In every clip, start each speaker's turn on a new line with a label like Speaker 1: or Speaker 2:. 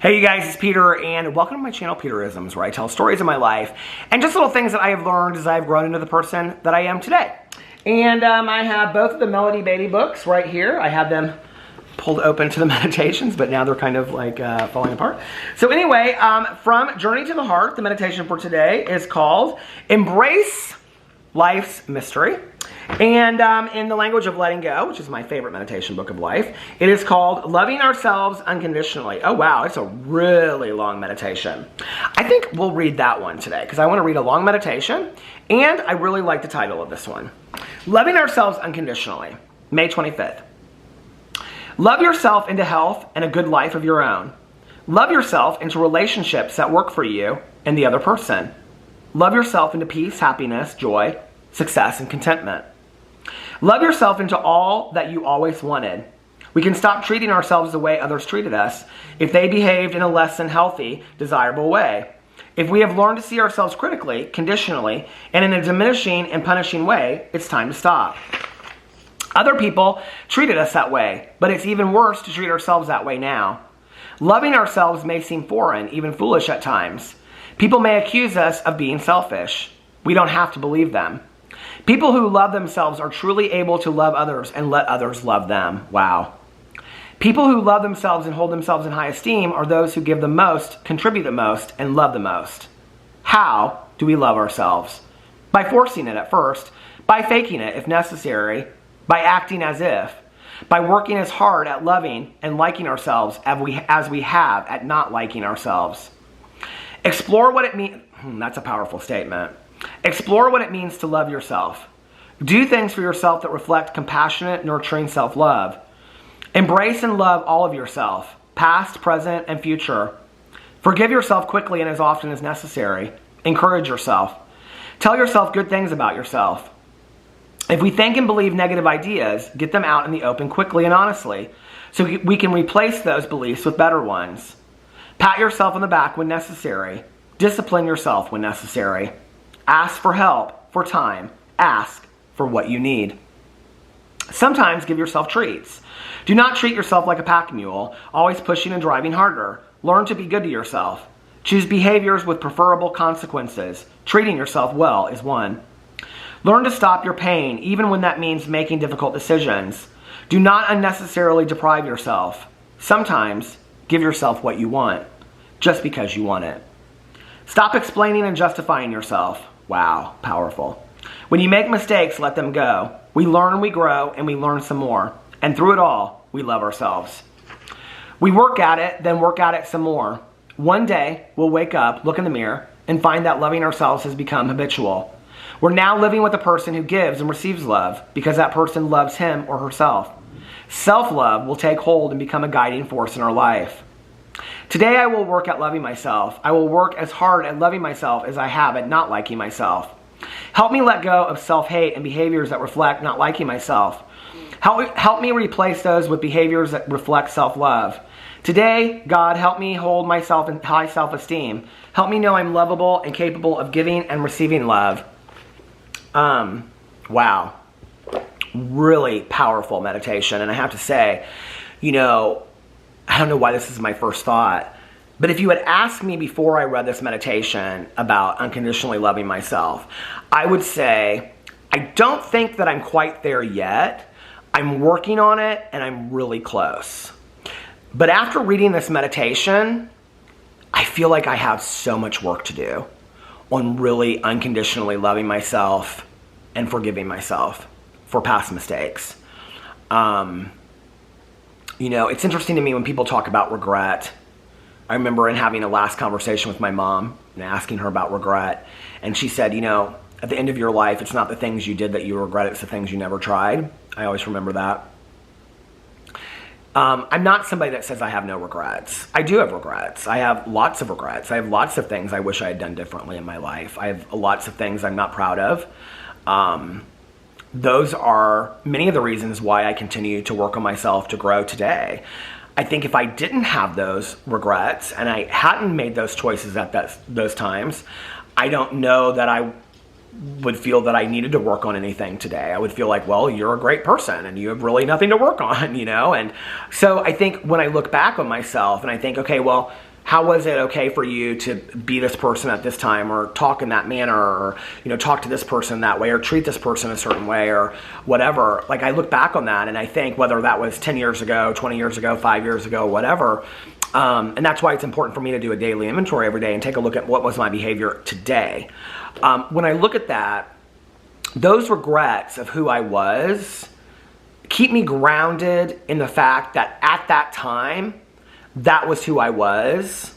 Speaker 1: Hey you guys, it's Peter, and welcome to my channel, Peterisms, where I tell stories of my life and just little things that I have learned as I've grown into the person that I am today. And I have both of the Melody Beatty books right here. I have them pulled open to the meditations, but now they're kind of like falling apart. So anyway, from Journey to the Heart, the meditation for today is called Embrace Life's Mystery. And in the language of letting go, which is my favorite meditation book of life, it is called Loving Ourselves Unconditionally. Oh wow, it's a really long meditation. I think we'll read that one today because I want to read a long meditation, and I really like the title of this one. Loving Ourselves Unconditionally, May 25th. Love yourself into health and a good life of your own. Love yourself into relationships that work for you and the other person. Love yourself into peace, happiness, joy, success, and contentment. Love yourself into all that you always wanted. We can stop treating ourselves the way others treated us if they behaved in a less than healthy, desirable way. If we have learned to see ourselves critically, conditionally, and in a diminishing and punishing way, it's time to stop. Other people treated us that way, but it's even worse to treat ourselves that way now. Loving ourselves may seem foreign, even foolish at times. People may accuse us of being selfish. We don't have to believe them. People who love themselves are truly able to love others and let others love them. Wow. People who love themselves and hold themselves in high esteem are those who give the most, contribute the most, and love the most. How do we love ourselves? By forcing it at first, by faking it if necessary, by acting as if, by working as hard at loving and liking ourselves as we have at not liking ourselves. Explore what it means. That's a powerful statement. Explore what it means to love yourself. Do things for yourself that reflect compassionate, nurturing self-love. Embrace and love all of yourself, past, present, and future. Forgive yourself quickly and as often as necessary. Encourage yourself. Tell yourself good things about yourself. If we think and believe negative ideas, get them out in the open quickly and honestly, so we can replace those beliefs with better ones. Pat yourself on the back when necessary. Discipline yourself when necessary. Ask for help, for time. Ask for what you need. Sometimes give yourself treats. Do not treat yourself like a pack mule, always pushing and driving harder. Learn to be good to yourself. Choose behaviors with preferable consequences. Treating yourself well is one. Learn to stop your pain, even when that means making difficult decisions. Do not unnecessarily deprive yourself. Sometimes give yourself what you want, just because you want it. Stop explaining and justifying yourself. Wow, powerful. When you make mistakes, let them go. We learn, we grow, and we learn some more. And through it all, we love ourselves. We work at it, then work at it some more. One day, we'll wake up, look in the mirror, and find that loving ourselves has become habitual. We're now living with a person who gives and receives love because that person loves him or herself. Self-love will take hold and become a guiding force in our life. Today I will work at loving myself. I will work as hard at loving myself as I have at not liking myself. Help me let go of self-hate and behaviors that reflect not liking myself. Help me replace those with behaviors that reflect self-love. Today, God, help me hold myself in high self-esteem. Help me know I'm lovable and capable of giving and receiving love. Wow. Really powerful meditation. And I have to say, I don't know why this is my first thought, but if you had asked me before I read this meditation about unconditionally loving myself, I would say, I don't think that I'm quite there yet. I'm working on it and I'm really close. But after reading this meditation, I feel like I have so much work to do on really unconditionally loving myself and forgiving myself for past mistakes. It's interesting to me when people talk about regret. I remember in having a last conversation with my mom and asking her about regret. And she said, at the end of your life, it's not the things you did that you regret, it's the things you never tried. I always remember that. I'm not somebody that says I have no regrets. I do have regrets. I have lots of regrets. I have lots of things I wish I had done differently in my life. I have lots of things I'm not proud of. Those are many of the reasons why I continue to work on myself to grow today. I think if I didn't have those regrets and I hadn't made those choices at those times, I don't know that I would feel that I needed to work on anything today. I would feel like, well, you're a great person and you have really nothing to work on, And so I think when I look back on myself and I think, okay, well, How was it okay for you to be this person at this time, or talk in that manner, or, you know, talk to this person that way, or treat this person a certain way, or whatever. Like, I look back on that and I think, whether that was 10 years ago, 20 years ago, 5 years ago, whatever, and that's why it's important for me to do a daily inventory every day and take a look at what was my behavior today. When I look at that, those regrets of who I was keep me grounded in the fact that at that time, that was who I was.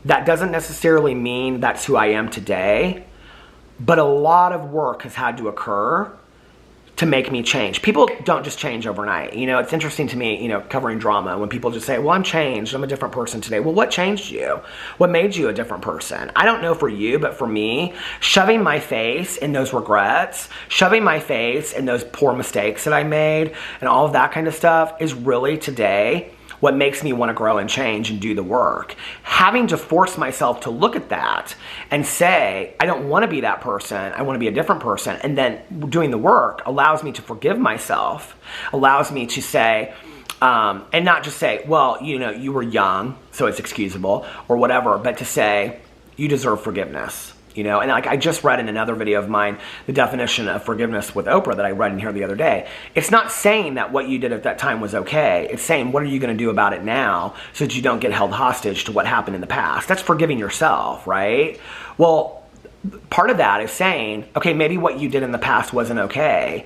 Speaker 1: That doesn't necessarily mean that's who I am today, but a lot of work has had to occur to make me change. People don't just change overnight. You know, it's interesting to me, you know, covering drama, when people just say, well, I'm changed, I'm a different person today. Well, what changed you? What made you a different person? I don't know for you, but for me, shoving my face in those regrets, shoving my face in those poor mistakes that I made, and all of that kind of stuff is really today what makes me want to grow and change and do the work. Having to force myself to look at that and say, I don't want to be that person, I want to be a different person, and then doing the work allows me to forgive myself, allows me to say, and not just say, well, you know, you were young, so it's excusable, or whatever, but to say, you deserve forgiveness. You know, and like I just read in another video of mine, the definition of forgiveness with Oprah that I read in here the other day. It's not saying that what you did at that time was okay. It's saying, what are you going to do about it now so that you don't get held hostage to what happened in the past? That's forgiving yourself, right? Well, part of that is saying, okay, maybe what you did in the past wasn't okay,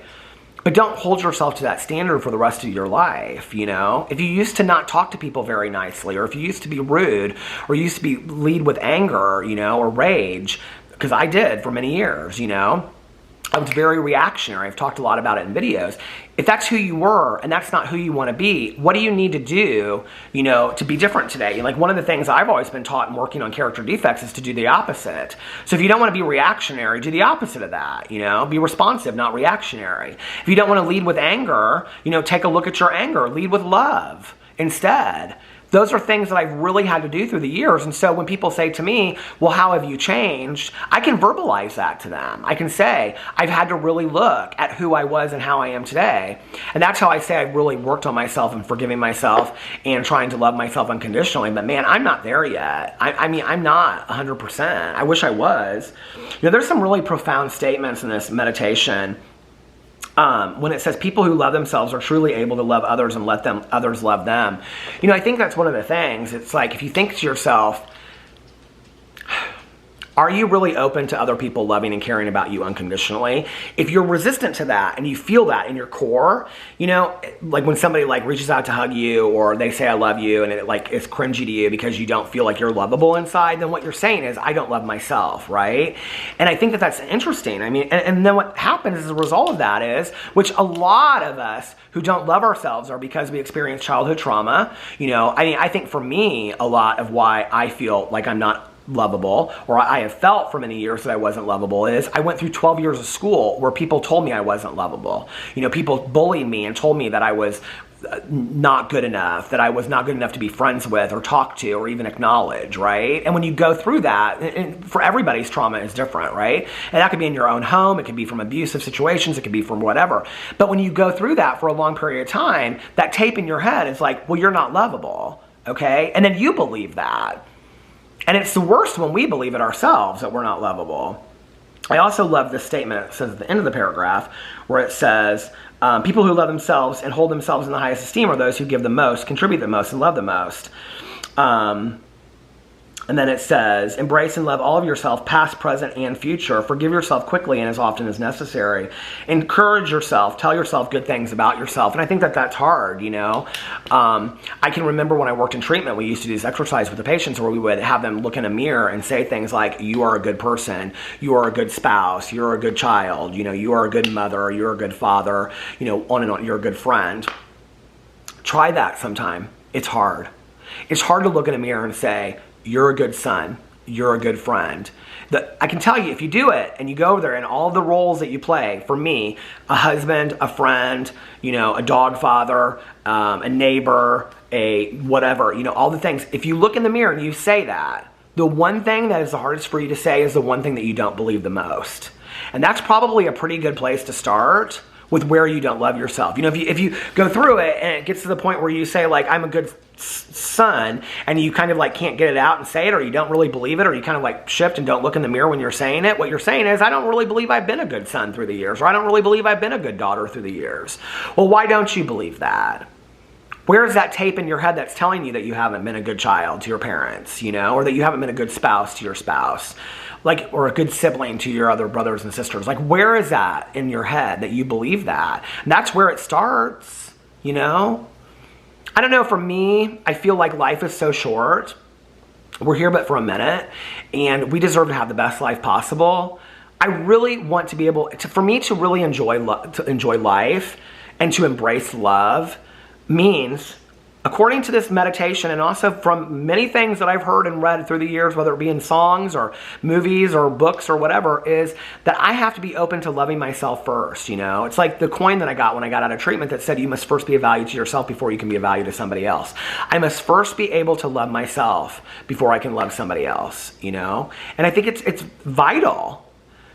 Speaker 1: but don't hold yourself to that standard for the rest of your life, you know? If you used to not talk to people very nicely, or if you used to be rude, or you used to lead with anger, you know, or rage, because I did for many years, you know? I was very reactionary. I've talked a lot about it in videos. If that's who you were and that's not who you want to be, what do you need to do, you know, to be different today? Like, one of the things I've always been taught in working on character defects is to do the opposite. So if you don't want to be reactionary, do the opposite of that, you know? Be responsive, not reactionary. If you don't want to lead with anger, you know, take a look at your anger. Lead with love instead. Those are things that I've really had to do through the years. And so when people say to me, well, how have you changed? I can verbalize that to them. I can say, I've had to really look at who I was and how I am today. And that's how I say I've really worked on myself and forgiving myself and trying to love myself unconditionally. But man, I'm not there yet. I mean, I'm not 100%. I wish I was. You know, there's some really profound statements in this meditation when it says people who love themselves are truly able to love others and let others love them. You know, I think that's one of the things. It's like, if you think to yourself, are you really open to other people loving and caring about you unconditionally? If you're resistant to that and you feel that in your core, you know, like when somebody like reaches out to hug you, or they say I love you, and it like is cringy to you because you don't feel like you're lovable inside, then what you're saying is, I don't love myself, right? And I think that that's interesting. I mean, and then what happens as a result of that is, which a lot of us who don't love ourselves are because we experience childhood trauma. You know, I mean, I think for me, a lot of why I feel like I'm not lovable, or I have felt for many years that I wasn't lovable, is I went through 12 years of school where people told me I wasn't lovable. You know, people bullied me and told me that I was not good enough, that I was not good enough to be friends with or talk to or even acknowledge, right? And when you go through that, and for everybody's trauma is different, right? And that could be in your own home, it could be from abusive situations, it could be from whatever. But when you go through that for a long period of time, that tape in your head is like, well, you're not lovable, okay? And then you believe that. And it's the worst when we believe it ourselves that we're not lovable. I also love this statement. It says at the end of the paragraph where it says, people who love themselves and hold themselves in the highest esteem are those who give the most, contribute the most, and love the most. And then it says, embrace and love all of yourself, past, present, and future. Forgive yourself quickly and as often as necessary. Encourage yourself. Tell yourself good things about yourself. And I think that that's hard, you know. I can remember when I worked in treatment, we used to do this exercise with the patients where we would have them look in a mirror and say things like, you are a good person, you are a good spouse, you're a good child, you know, you are a good mother, you're a good father, you know, on and on, you're a good friend. Try that sometime. It's hard. It's hard to look in a mirror and say, you're a good son, you're a good friend. I can tell you, if you do it and you go over there and all the roles that you play, for me, a husband, a friend, you know, a dog father, a neighbor, a whatever, you know, all the things. If you look in the mirror and you say that, the one thing that is the hardest for you to say is the one thing that you don't believe the most. And that's probably a pretty good place to start with where you don't love yourself. You know, if you go through it and it gets to the point where you say, like, I'm a good son, and you kind of like can't get it out and say it, or you don't really believe it, or you kind of like shift and don't look in the mirror when you're saying it, what you're saying is, I don't really believe I've been a good son through the years, or I don't really believe I've been a good daughter through the years. Well, why don't you believe that? Where is that tape in your head that's telling you that you haven't been a good child to your parents, you know, or that you haven't been a good spouse to your spouse, like, or a good sibling to your other brothers and sisters? Like, where is that in your head that you believe that? And that's where it starts, you know? I don't know, for me, I feel like life is so short. We're here but for a minute, and we deserve to have the best life possible. I really want to be able to, for me to really enjoy life and to embrace love means, according to this meditation, and also from many things that I've heard and read through the years, whether it be in songs or movies or books or whatever, is that I have to be open to loving myself first, you know? It's like the coin that I got when I got out of treatment that said you must first be a value to yourself before you can be a value to somebody else. I must first be able to love myself before I can love somebody else, you know? And I think it's vital.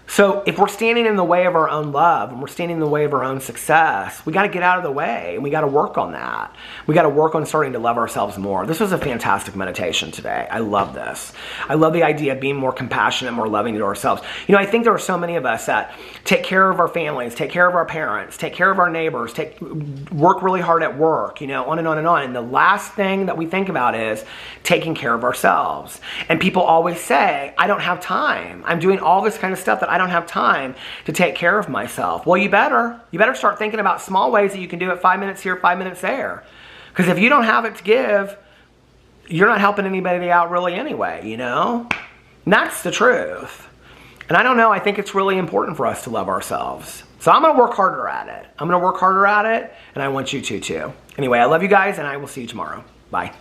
Speaker 1: So if we're standing in the way of our own love and we're standing in the way of our own success, we got to get out of the way, and we got to work on that. We got to work on starting to love ourselves more. This was a fantastic meditation today. I love this. I love the idea of being more compassionate, more loving to ourselves. You know, I think there are so many of us that take care of our families, take care of our parents, take care of our neighbors, work really hard at work, you know, on and on and on. And the last thing that we think about is taking care of ourselves. And people always say, I don't have time. I'm doing all this kind of stuff that I don't have time to take care of myself. Well, you better start thinking about small ways that you can do it, 5 minutes here, 5 minutes there. Because if you don't have it to give, you're not helping anybody out really anyway, you know? And that's the truth. And I don't know, I think it's really important for us to love ourselves. So I'm going to work harder at it. I'm going to work harder at it, and I want you to too. Anyway, I love you guys, and I will see you tomorrow. Bye.